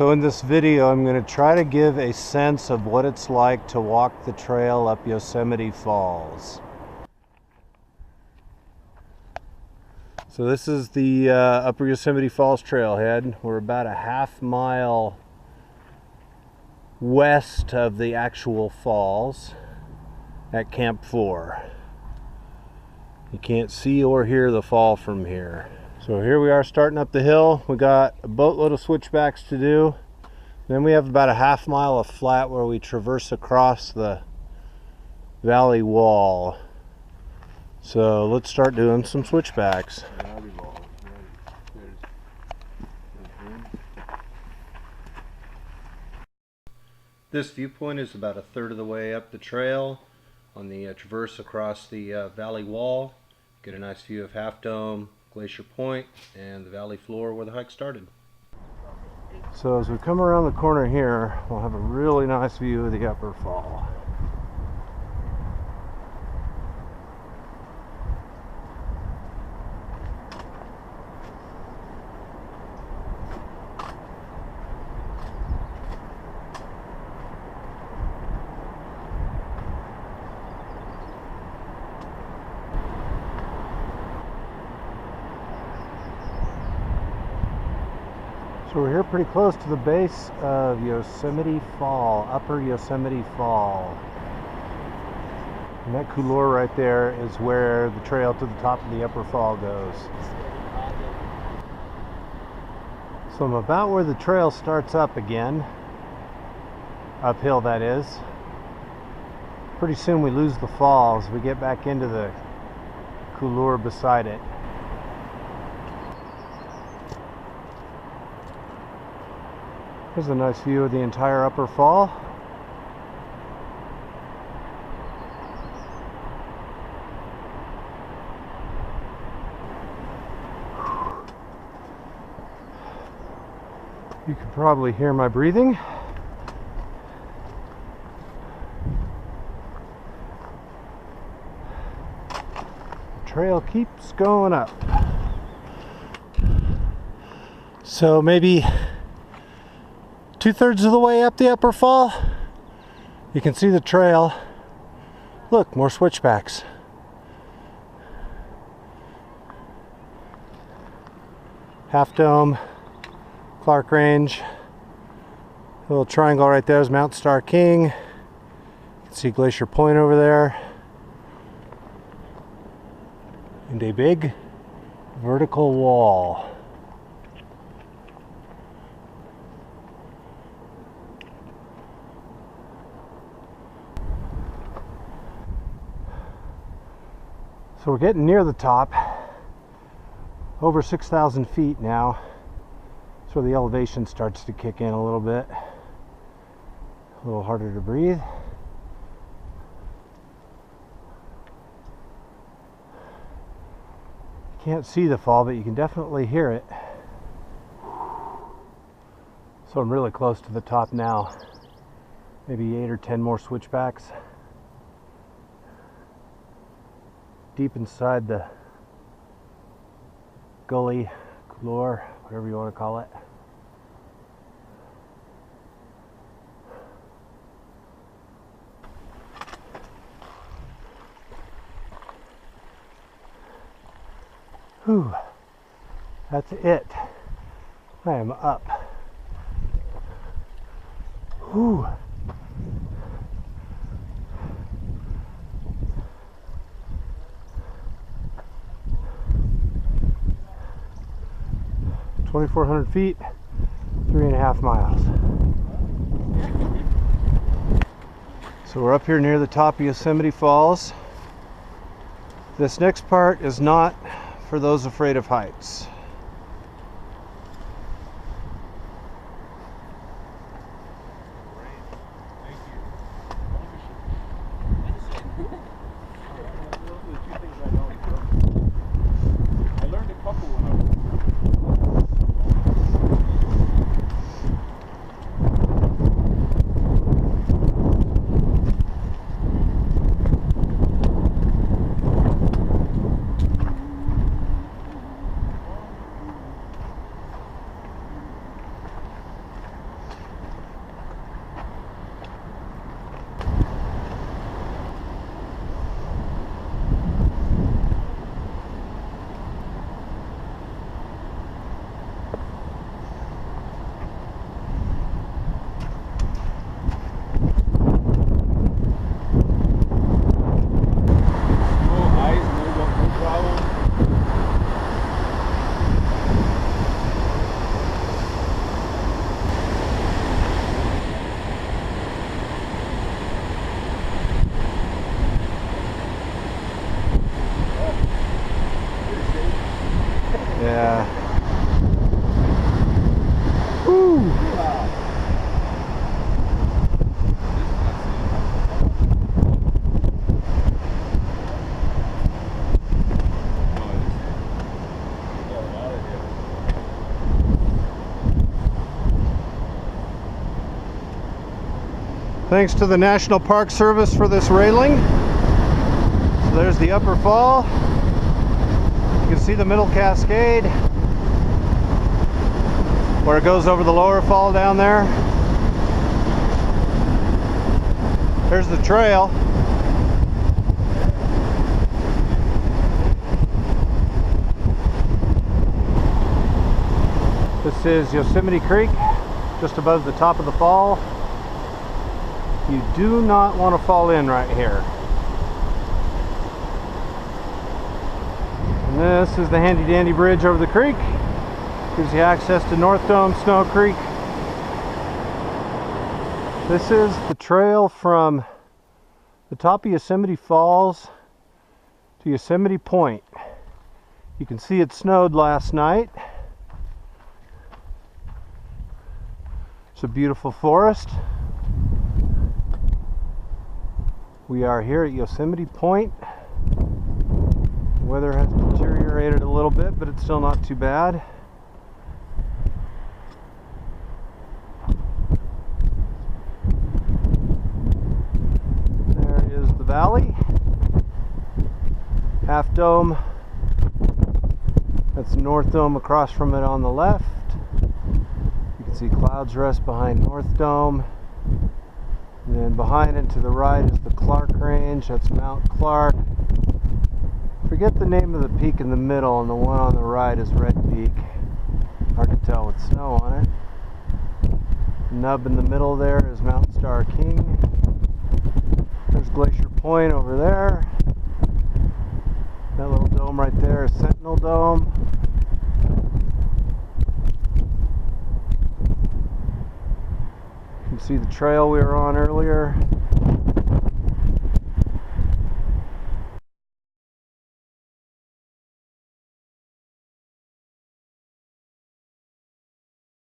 So in this video, I'm going to try to give a sense of what it's like to walk the trail up Yosemite Falls. So this is the Upper Yosemite Falls trailhead. We're about a half-mile west of the actual falls at Camp 4. You can't see or hear the fall from here. So here we are starting up the hill. We got a boatload of switchbacks to do. Then we have about a half-mile of flat where we traverse across the valley wall. So let's start doing some switchbacks. This viewpoint is about a third of the way up the trail on the traverse across the valley wall. Get a nice view of Half Dome, Glacier Point, and the valley floor where the hike started. So as we come around the corner here, we'll have a really nice view of the upper fall. So we're here pretty close to the base of Yosemite Fall, Upper Yosemite Fall. And that couloir right there is where the trail to the top of the upper fall goes. So I'm about where the trail starts up again. Uphill, that is. Pretty soon we lose the falls. We get back into the couloir beside it. Here's a nice view of the entire upper fall. You can probably hear my breathing. The trail keeps going up. So maybe 2/3 of the way up the upper fall, you can see the trail. Look, more switchbacks. Half Dome, Clark Range, a little triangle right there is Mount Star King. You can see Glacier Point over there. And a big vertical wall. So we're getting near the top, over 6,000 feet now. That's where the elevation starts to kick in a little bit. A little harder to breathe. You can't see the fall, but you can definitely hear it. So I'm really close to the top now. Maybe 8 or 10 more switchbacks. Deep inside the gully, couloir, whatever you want to call it. Whew, that's it. I am up. Whew. $2,400 feet, 3.5 miles. So we're up here near the top of Yosemite Falls. This next part is not for those afraid of heights. Yeah. Woo! Thanks to the National Park Service for this railing. So there's the upper fall. You can see the middle cascade where it goes over the lower fall down there. There's the trail. This is Yosemite Creek, just above the top of the fall. You do not want to fall in right here. And this is the handy dandy bridge over the creek. Gives you access to North Dome, Snow Creek. This is the trail from the top of Yosemite Falls to Yosemite Point. You can see it snowed last night. It's a beautiful forest. We are here at Yosemite Point. The weather has deteriorated a little bit, but it's still not too bad. There is the valley. Half Dome. That's North Dome across from it on the left. You can see Clouds Rest behind North Dome. And then behind and to the right is the Clark Range. That's Mount Clark. Forget the name of the peak in the middle, and the one on the right is Red Peak. Hard to tell with snow on it. Nub in the middle there is Mount Star King. There's Glacier Point over there. That little dome right there is Sentinel Dome. You can see the trail we were on earlier.